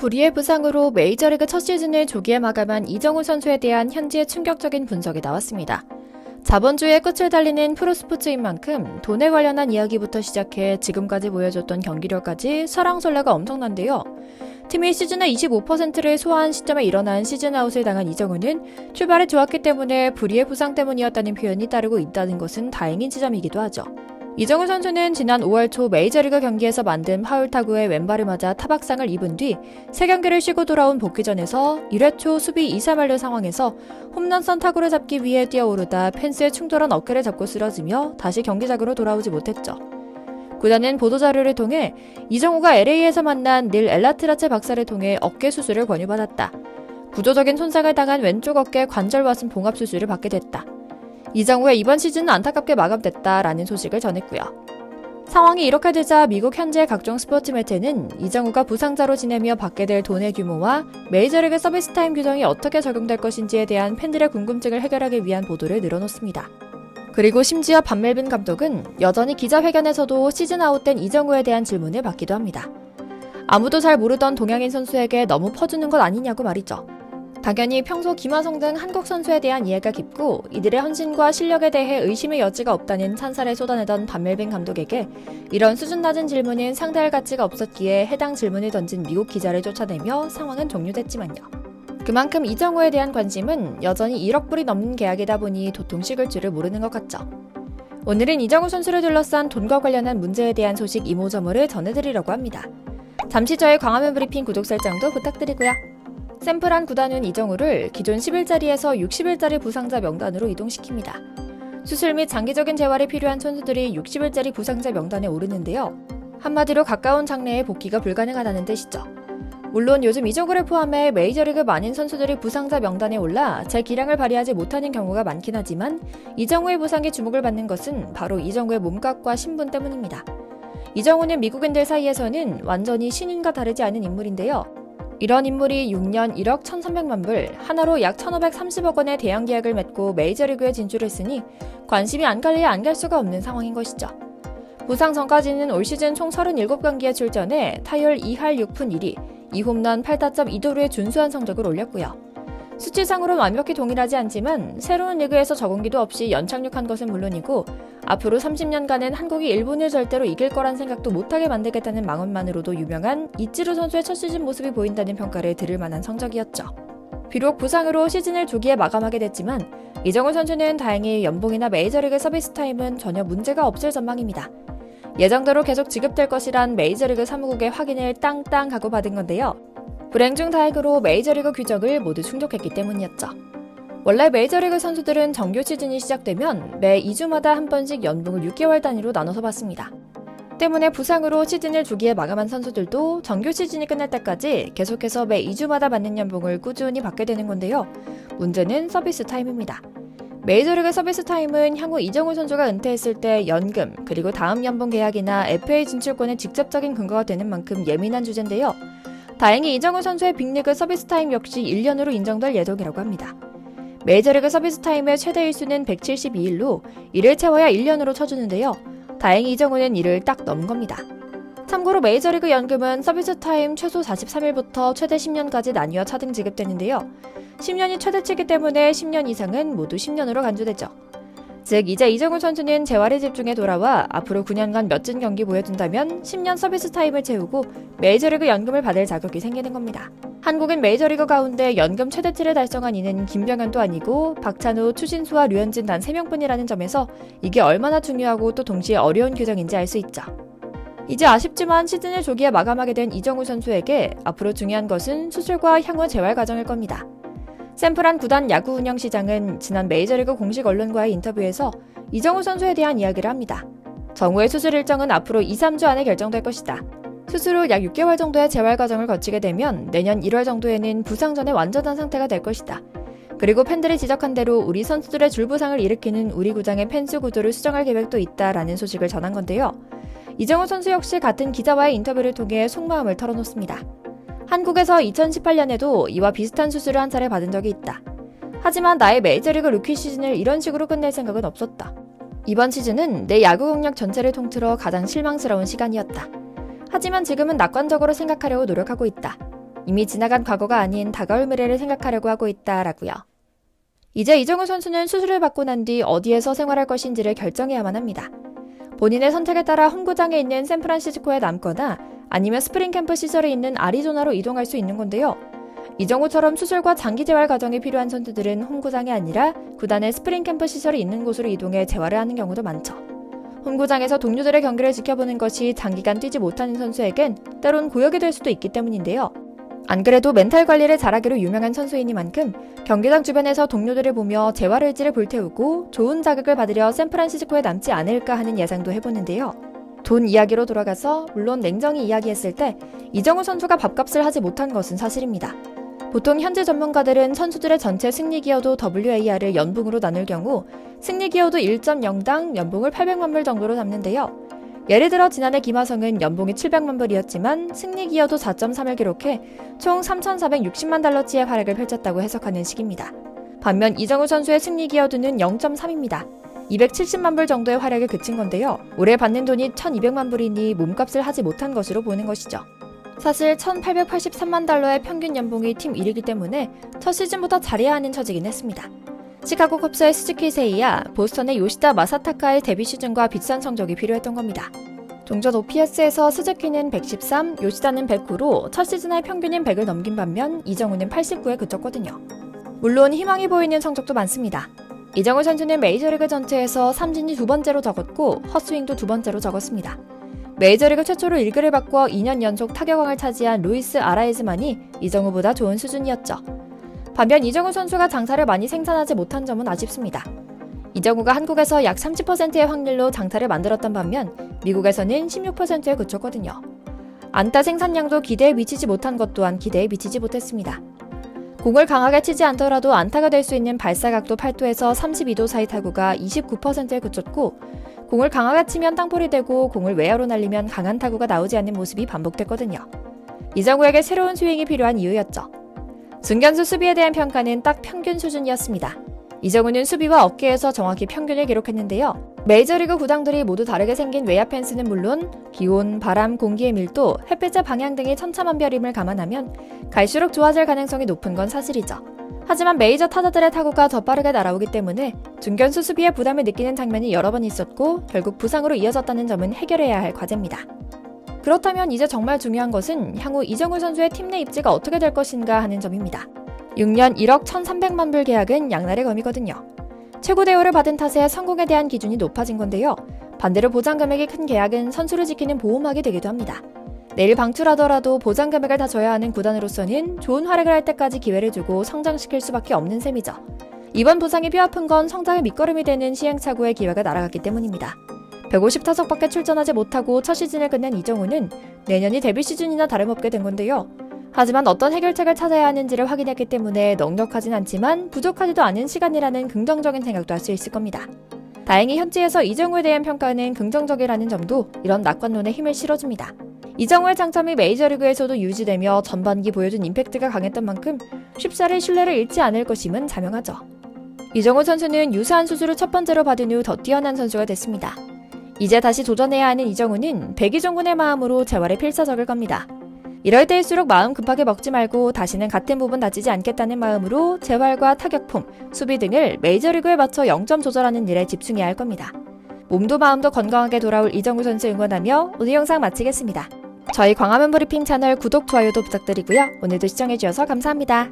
불의의 부상으로 메이저리그 첫 시즌을 조기에 마감한 이정우 선수에 대한 현지의 충격적인 분석이 나왔습니다. 자본주의의 끝을 달리는 프로스포츠인 만큼 돈에 관련한 이야기부터 시작해 지금까지 보여줬던 경기력까지 설왕설래가 엄청난데요. 팀이 시즌의 25%를 소화한 시점에 일어난 시즌아웃을 당한 이정우는 출발이 좋았기 때문에 불의의 부상 때문이었다는 표현이 따르고 있다는 것은 다행인 지점이기도 하죠. 이정우 선수는 지난 5월 초 메이저리그 경기에서 만든 파울 타구에 왼발을 맞아 타박상을 입은 뒤 3경기를 쉬고 돌아온 복귀전에서 1회 초 수비 2-3할루 상황에서 홈런선 타구를 잡기 위해 뛰어오르다 펜스에 충돌한 어깨를 잡고 쓰러지며 다시 경기장으로 돌아오지 못했죠. 구단은 보도자료를 통해 이정우가 LA에서 만난 닐 엘라트라체 박사를 통해 어깨 수술을 권유받았다. 구조적인 손상을 당한 왼쪽 어깨 관절 와순 봉합 수술을 받게 됐다. 이정우의 이번 시즌은 안타깝게 마감됐다라는 소식을 전했고요. 상황이 이렇게 되자 미국 현지의 각종 스포츠 매체는 이정우가 부상자로 지내며 받게 될 돈의 규모와 메이저리그 서비스 타임 규정이 어떻게 적용될 것인지에 대한 팬들의 궁금증을 해결하기 위한 보도를 늘어놓습니다. 그리고 심지어 반멜빈 감독은 여전히 기자회견에서도 시즌 아웃된 이정우에 대한 질문을 받기도 합니다. 아무도 잘 모르던 동양인 선수에게 너무 퍼주는 것 아니냐고 말이죠. 당연히 평소 김하성 등 한국 선수에 대한 이해가 깊고 이들의 헌신과 실력에 대해 의심의 여지가 없다는 찬사를 쏟아내던 반멜빈 감독에게 이런 수준 낮은 질문은 상대할 가치가 없었기에 해당 질문을 던진 미국 기자를 쫓아내며 상황은 종료됐지만요. 그만큼 이정우에 대한 관심은 여전히 1억 불이 넘는 계약이다 보니 도통 식을 줄을 모르는 것 같죠. 오늘은 이정우 선수를 둘러싼 돈과 관련한 문제에 대한 소식 이모저모를 전해드리려고 합니다. 잠시 저의 광화문 브리핑 구독 설정도 부탁드리고요. 샘플한 구단은 이정우를 기존 10일짜리에서 60일짜리 부상자 명단으로 이동시킵니다. 수술 및 장기적인 재활이 필요한 선수들이 60일짜리 부상자 명단에 오르는데요. 한마디로 가까운 장래에 복귀가 불가능하다는 뜻이죠. 물론 요즘 이정우를 포함해 메이저리그 많은 선수들이 부상자 명단에 올라 제 기량을 발휘하지 못하는 경우가 많긴 하지만 이정우의 부상에 주목을 받는 것은 바로 이정우의 몸값과 신분 때문입니다. 이정우는 미국인들 사이에서는 완전히 신인과 다르지 않은 인물인데요. 이런 인물이 6년 1억 1,300만 불, 하나로 약 1,530억 원의 대형 계약을 맺고 메이저리그에 진출했으니 관심이 안 갈래야 안 갈 수가 없는 상황인 것이죠. 부상 전까지는 올 시즌 총 37경기에 출전해 타율 2할 6푼 1리, 2홈런 8타점 2도루의 준수한 성적을 올렸고요. 수치상으로는 완벽히 동일하지 않지만 새로운 리그에서 적응기도 없이 연착륙한 것은 물론이고 앞으로 30년간은 한국이 일본을 절대로 이길 거란 생각도 못하게 만들겠다는 망언만으로도 유명한 이치로 선수의 첫 시즌 모습이 보인다는 평가를 들을 만한 성적이었죠. 비록 부상으로 시즌을 조기에 마감하게 됐지만 이정우 선수는 다행히 연봉이나 메이저리그 서비스 타임은 전혀 문제가 없을 전망입니다. 예정대로 계속 지급될 것이란 메이저리그 사무국의 확인을 땅땅 하고 받은 건데요. 불행 중 다행으로 메이저리그 규정을 모두 충족했기 때문이었죠. 원래 메이저리그 선수들은 정규 시즌이 시작되면 매 2주마다 한 번씩 연봉을 6개월 단위로 나눠서 받습니다. 때문에 부상으로 시즌을 조기에 마감한 선수들도 정규 시즌이 끝날 때까지 계속해서 매 2주마다 받는 연봉을 꾸준히 받게 되는 건데요. 문제는 서비스 타임입니다. 메이저리그 서비스 타임은 향후 이정우 선수가 은퇴했을 때 연금, 그리고 다음 연봉 계약이나 FA 진출권의 직접적인 근거가 되는 만큼 예민한 주제인데요. 다행히 이정우 선수의 빅리그 서비스 타임 역시 1년으로 인정될 예정이라고 합니다. 메이저리그 서비스 타임의 최대 일수는 172일로 이를 채워야 1년으로 쳐주는데요. 다행히 이정우는 이를 딱 넘은 겁니다. 참고로 메이저리그 연금은 서비스 타임 최소 43일부터 최대 10년까지 나뉘어 차등 지급되는데요. 10년이 최대치이기 때문에 10년 이상은 모두 10년으로 간주되죠. 즉 이제 이정우 선수는 재활에 집중해 돌아와 앞으로 9년간 멋진 경기 보여준다면 10년 서비스 타임을 채우고 메이저리그 연금을 받을 자격이 생기는 겁니다. 한국인 메이저리그 가운데 연금 최대치를 달성한 이는 김병현도 아니고 박찬호, 추신수와 류현진 단 3명뿐이라는 점에서 이게 얼마나 중요하고 또 동시에 어려운 규정인지 알 수 있죠. 이제 아쉽지만 시즌을 조기에 마감하게 된 이정우 선수에게 앞으로 중요한 것은 수술과 향후 재활 과정일 겁니다. 샘플한 구단 야구 운영 시장은 지난 메이저리그 공식 언론과의 인터뷰에서 이정우 선수에 대한 이야기를 합니다. 정우의 수술 일정은 앞으로 2-3주 안에 결정될 것이다. 수술 후 약 6개월 정도의 재활 과정을 거치게 되면 내년 1월 정도에는 부상 전에 완전한 상태가 될 것이다. 그리고 팬들이 지적한 대로 우리 선수들의 줄부상을 일으키는 우리 구장의 펜스 구조를 수정할 계획도 있다라는 소식을 전한 건데요. 이정우 선수 역시 같은 기자와의 인터뷰를 통해 속마음을 털어놓습니다. 한국에서 2018년에도 이와 비슷한 수술을 한 차례 받은 적이 있다. 하지만 나의 메이저리그 루키 시즌을 이런 식으로 끝낼 생각은 없었다. 이번 시즌은 내 야구 경력 전체를 통틀어 가장 실망스러운 시간이었다. 하지만 지금은 낙관적으로 생각하려고 노력하고 있다. 이미 지나간 과거가 아닌 다가올 미래를 생각하려고 하고 있다라고요. 이제 이정우 선수는 수술을 받고 난 뒤 어디에서 생활할 것인지를 결정해야만 합니다. 본인의 선택에 따라 홈구장에 있는 샌프란시스코에 남거나 아니면 스프링 캠프 시설에 있는 아리조나로 이동할 수 있는 건데요. 이정우처럼 수술과 장기 재활 과정이 필요한 선수들은 홈구장이 아니라 구단의 스프링 캠프 시설이 있는 곳으로 이동해 재활을 하는 경우도 많죠. 홈구장에서 동료들의 경기를 지켜보는 것이 장기간 뛰지 못하는 선수에겐 때론 고역이 될 수도 있기 때문인데요. 안 그래도 멘탈 관리를 잘하기로 유명한 선수이니만큼 경기장 주변에서 동료들을 보며 재활 의지를 불태우고 좋은 자극을 받으려 샌프란시스코에 남지 않을까 하는 예상도 해보는데요. 돈 이야기로 돌아가서 물론 냉정히 이야기했을 때 이정우 선수가 밥값을 하지 못한 것은 사실입니다. 보통 현지 전문가들은 선수들의 전체 승리 기여도 WAR을 연봉으로 나눌 경우 승리 기여도 1.0당 연봉을 800만 불 정도로 잡는데요. 예를 들어 지난해 김하성은 연봉이 700만 불이었지만 승리 기여도 4.3을 기록해 총 3,460만 달러치의 활약을 펼쳤다고 해석하는 식입니다. 반면 이정우 선수의 승리 기여도는 0.3입니다. 270만 불 정도의 활약에 그친 건데요. 올해 받는 돈이 1,200만 불이니 몸값을 하지 못한 것으로 보는 것이죠. 사실 1,883만 달러의 평균 연봉이 팀 1위이기 때문에 첫 시즌부터 잘해야 하는 처지긴 했습니다. 시카고 컵스의 스즈키 세이야, 보스턴의 요시다 마사타카의 데뷔 시즌과 비슷한 성적이 필요했던 겁니다. 종전 OPS에서 스즈키는 113, 요시다는 109로 첫 시즌의 평균인 100을 넘긴 반면 이정우는 89에 그쳤거든요. 물론 희망이 보이는 성적도 많습니다. 이정우 선수는 메이저리그 전체에서 삼진이 2번째로 적었고 헛스윙도 2번째로 적었습니다. 메이저리그 최초로 1위를 바꿔 2년 연속 타격왕을 차지한 루이스 아라에즈만이 이정우보다 좋은 수준이었죠. 반면 이정우 선수가 장타를 많이 생산하지 못한 점은 아쉽습니다. 이정우가 한국에서 약 30%의 확률로 장타를 만들었던 반면 미국에서는 16%에 그쳤거든요. 안타 생산량도 기대에 미치지 못한 것 또한 기대에 미치지 못했습니다. 공을 강하게 치지 않더라도 안타가 될 수 있는 발사각도 8도에서 32도 사이 타구가 29%에 그쳤고 공을 강하게 치면 땅볼이 되고 공을 외야로 날리면 강한 타구가 나오지 않는 모습이 반복됐거든요. 이정우에게 새로운 스윙이 필요한 이유였죠. 중견수 수비에 대한 평가는 딱 평균 수준이었습니다. 이정우는 수비와 어깨에서 정확히 평균을 기록했는데요. 메이저리그 구장들이 모두 다르게 생긴 외야 펜스는 물론 기온, 바람, 공기의 밀도, 햇빛의 방향 등의 천차만별임을 감안하면 갈수록 좋아질 가능성이 높은 건 사실이죠. 하지만 메이저 타자들의 타구가 더 빠르게 날아오기 때문에 중견수 수비에 부담을 느끼는 장면이 여러 번 있었고 결국 부상으로 이어졌다는 점은 해결해야 할 과제입니다. 그렇다면 이제 정말 중요한 것은 향후 이정우 선수의 팀 내 입지가 어떻게 될 것인가 하는 점입니다. 6년 1억 1,300만 불 계약은 양날의 검이거든요. 최고 대우를 받은 탓에 성공에 대한 기준이 높아진 건데요. 반대로 보장 금액이 큰 계약은 선수를 지키는 보호막이 되기도 합니다. 내일 방출하더라도 보장 금액을 다 줘야 하는 구단으로서는 좋은 활약을 할 때까지 기회를 주고 성장시킬 수밖에 없는 셈이죠. 이번 부상이 뼈아픈 건 성장의 밑거름이 되는 시행착오의 기회가 날아갔기 때문입니다. 150타석밖에 출전하지 못하고 첫 시즌을 끝낸 이정우는 내년이 데뷔 시즌이나 다름없게 된 건데요. 하지만 어떤 해결책을 찾아야 하는지를 확인했기 때문에 넉넉하진 않지만 부족하지도 않은 시간이라는 긍정적인 생각도 할 수 있을 겁니다. 다행히 현지에서 이정우에 대한 평가는 긍정적이라는 점도 이런 낙관론에 힘을 실어줍니다. 이정우의 장점이 메이저리그에서도 유지되며 전반기 보여준 임팩트가 강했던 만큼 쉽사리 신뢰를 잃지 않을 것임은 자명하죠. 이정우 선수는 유사한 수술을 첫 번째로 받은 후 더 뛰어난 선수가 됐습니다. 이제 다시 도전해야 하는 이정우는 백이종군의 마음으로 재활에 필사적을 겁니다. 이럴 때일수록 마음 급하게 먹지 말고 다시는 같은 부분 다치지 않겠다는 마음으로 재활과 타격폼, 수비 등을 메이저리그에 맞춰 0점 조절하는 일에 집중해야 할 겁니다. 몸도 마음도 건강하게 돌아올 이정우 선수 응원하며 오늘 영상 마치겠습니다. 저희 광화문 브리핑 채널 구독, 좋아요도 부탁드리고요. 오늘도 시청해주셔서 감사합니다.